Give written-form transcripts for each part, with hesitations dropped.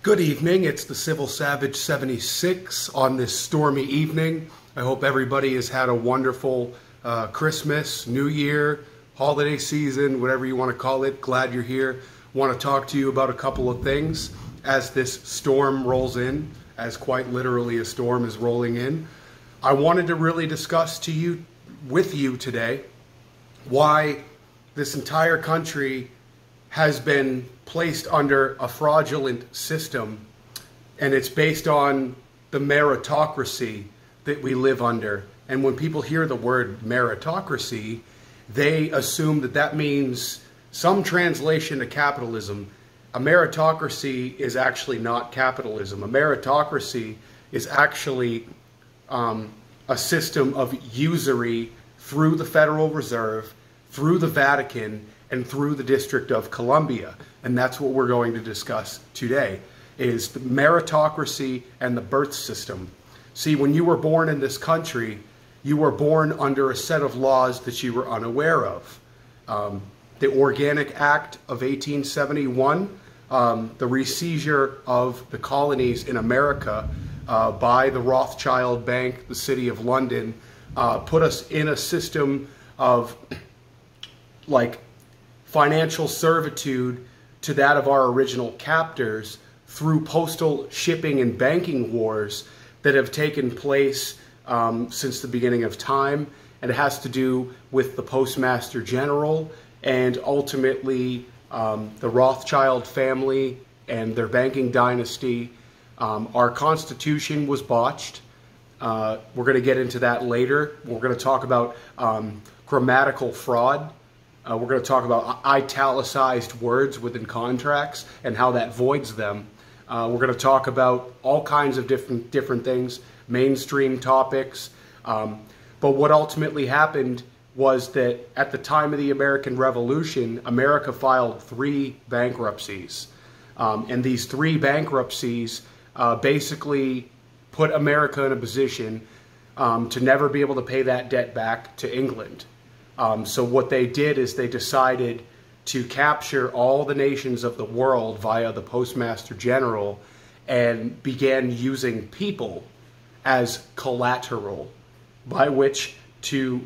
Good evening, it's the Civil Savage 76 on this stormy evening. I hope everybody has had a wonderful Christmas, New Year, holiday season, whatever you want to call it. Glad you're here. Want to talk to you about a couple of things as this storm rolls in, as quite literally a storm is rolling in. I wanted to really discuss with you today why this entire country has been placed under a fraudulent system, and it's based on the meritocracy that we live under. And when people hear the word meritocracy, they assume that that means some translation to capitalism. A meritocracy is actually not capitalism. A meritocracy is actually a system of usury through the Federal Reserve, through the Vatican, and through the District of Columbia. And that's what we're going to discuss today, is the meritocracy and the birth system. See, when you were born in this country, you were born under a set of laws that you were unaware of. The Organic Act of 1871, the reseizure of the colonies in America by the Rothschild Bank, the City of London, put us in a system of financial servitude to that of our original captors through postal shipping and banking wars that have taken place since the beginning of time. And it has to do with the Postmaster General and ultimately the Rothschild family and their banking dynasty. Our Constitution was botched. We're going to get into that later. We're going to talk about grammatical fraud. We're going to talk about italicized words within contracts and how that voids them. We're going to talk about all kinds of different things, mainstream topics. But what ultimately happened was that at the time of the American Revolution, America filed 3 bankruptcies. And these 3 bankruptcies basically put America in a position to never be able to pay that debt back to England. So what they did is they decided to capture all the nations of the world via the Postmaster General and began using people as collateral by which to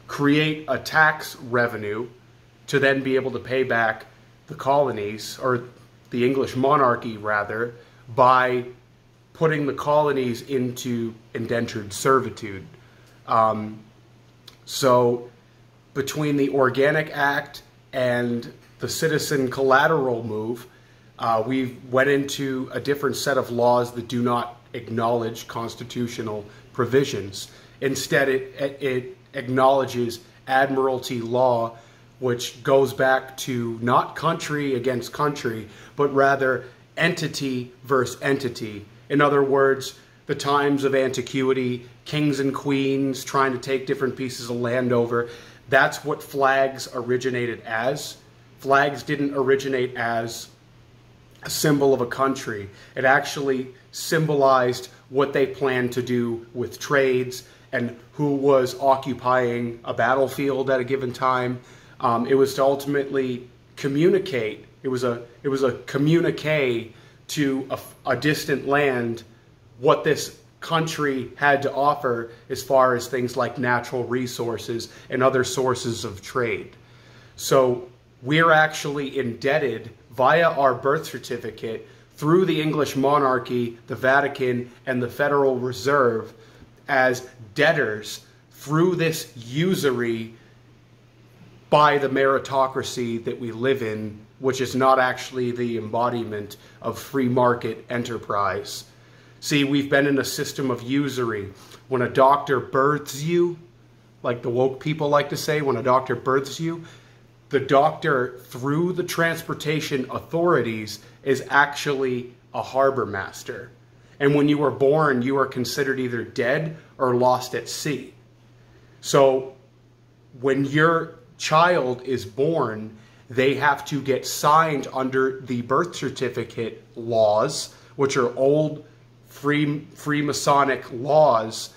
create a tax revenue to then be able to pay back the colonies, or the English monarchy rather, by putting the colonies into indentured servitude. So between the Organic Act and the Citizen Collateral move, we went into a different set of laws that do not acknowledge constitutional provisions. Instead, it acknowledges admiralty law, which goes back to not country against country, but rather entity versus entity. In other words, the times of antiquity, kings and queens trying to take different pieces of land over. That's what flags originated as. Flags didn't originate as a symbol of a country. It actually symbolized what they planned to do with trades and who was occupying a battlefield at a given time. It was to ultimately communicate. It was a communique to a distant land what this country had to offer as far as things like natural resources and other sources of trade. So we're actually indebted via our birth certificate through the English monarchy, the Vatican, and the Federal Reserve as debtors through this usury by the meritocracy that we live in, which is not actually the embodiment of free market enterprise. See, we've been in a system of usury. When a doctor births you, like the woke people like to say, when a doctor births you, the doctor, through the transportation authorities, is actually a harbor master. And when you were born, you are considered either dead or lost at sea. So when your child is born, they have to get signed under the birth certificate laws, which are old Freemasonic laws,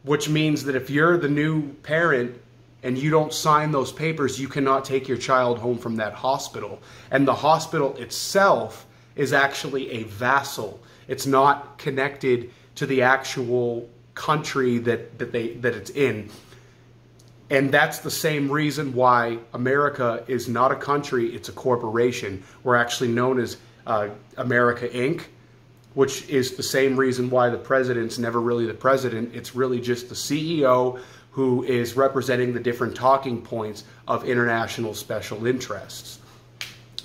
which means that if you're the new parent and you don't sign those papers, you cannot take your child home from that hospital. And the hospital itself is actually a vassal. It's not connected to the actual country that it's in. And that's the same reason why America is not a country, it's a corporation. We're actually known as America Inc., which is the same reason why the president's never really the president. It's really just the CEO who is representing the different talking points of international special interests.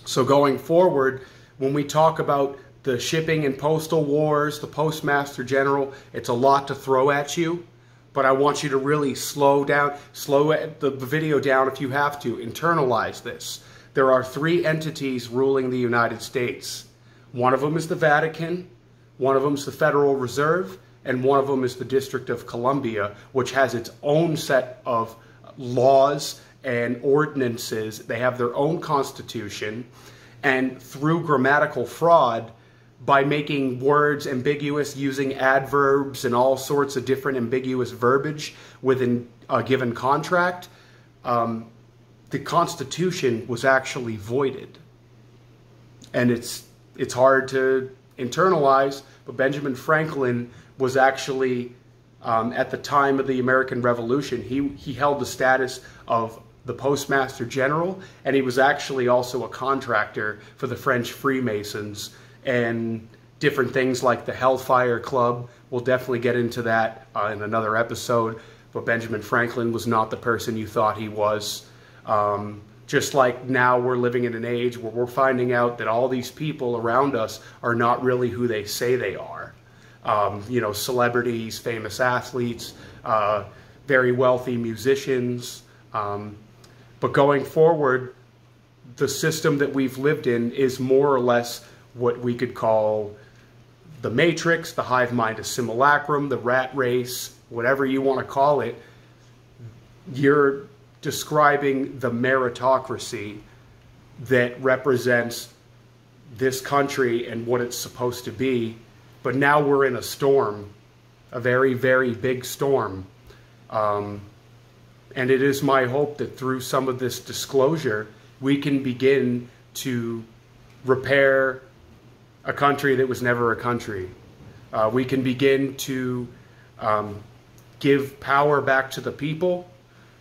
So going forward, when we talk about the shipping and postal wars, the Postmaster General, it's a lot to throw at you. But I want you to really slow the video down if you have to. Internalize this. There are 3 entities ruling the United States. One of them is the Vatican, one of them is the Federal Reserve, and one of them is the District of Columbia, which has its own set of laws and ordinances. They have their own constitution, and through grammatical fraud, by making words ambiguous, using adverbs and all sorts of different ambiguous verbiage within a given contract, the Constitution was actually voided. And it's hard to internalize, but Benjamin Franklin was actually, at the time of the American Revolution, he held the status of the Postmaster General, and he was actually also a contractor for the French Freemasons and different things like the Hellfire Club. We'll definitely get into that in another episode, but Benjamin Franklin was not the person you thought he was. Just like now we're living in an age where we're finding out that all these people around us are not really who they say they are. You know, celebrities, famous athletes, very wealthy musicians. But going forward, the system that we've lived in is more or less what we could call the Matrix, the hive mind, a simulacrum, the rat race, whatever you want to call it. You're describing the meritocracy that represents this country and what it's supposed to be. But now we're in a storm, a very, very big storm. And it is my hope that through some of this disclosure, we can begin to repair a country that was never a country. We can begin to give power back to the people,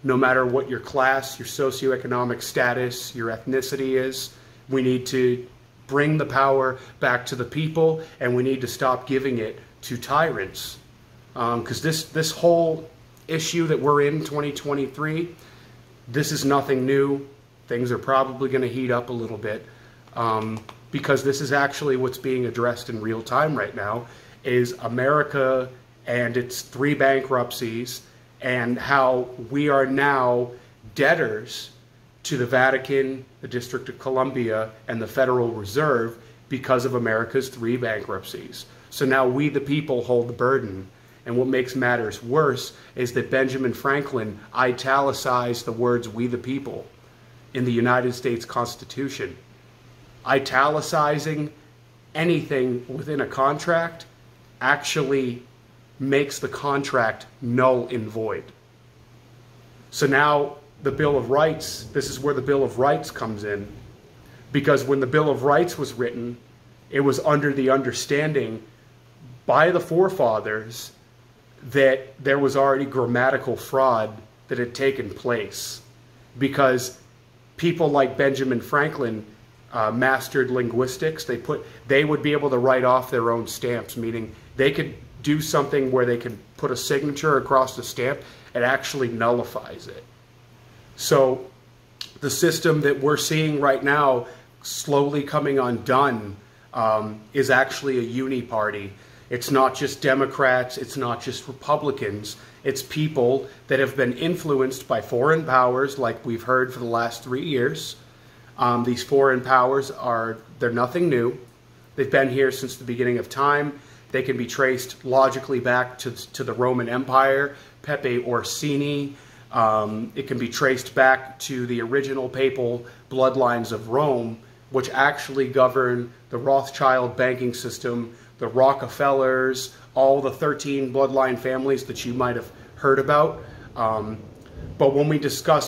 no matter what your class, your socioeconomic status, your ethnicity is. We need to bring the power back to the people, and we need to stop giving it to tyrants. Because this whole issue that we're in 2023, this is nothing new. Things are probably going to heat up a little bit. Because this is actually what's being addressed in real time right now, is America and its 3 bankruptcies, and how we are now debtors to the Vatican, the District of Columbia, and the Federal Reserve because of America's 3 bankruptcies. So now we, the people, hold the burden. And what makes matters worse is that Benjamin Franklin italicized the words "we the people" in the United States Constitution. Italicizing anything within a contract actually makes the contract null and void. So now the Bill of Rights, this is where the Bill of Rights comes in. Because when the Bill of Rights was written, it was under the understanding by the forefathers that there was already grammatical fraud that had taken place. Because people like Benjamin Franklin mastered linguistics. They would be able to write off their own stamps, meaning they could do something where they could put a signature across the stamp. It actually nullifies it. So the system that we're seeing right now slowly coming undone is actually a uni-party. It's not just Democrats, it's not just Republicans, it's people that have been influenced by foreign powers like we've heard for the last 3 years. These foreign powers they're nothing new. They've been here since the beginning of time. They can be traced logically back to the Roman Empire, Pepe Orsini. It can be traced back to the original papal bloodlines of Rome, which actually govern the Rothschild banking system, the Rockefellers, all the 13 bloodline families that you might have heard about. But when we discuss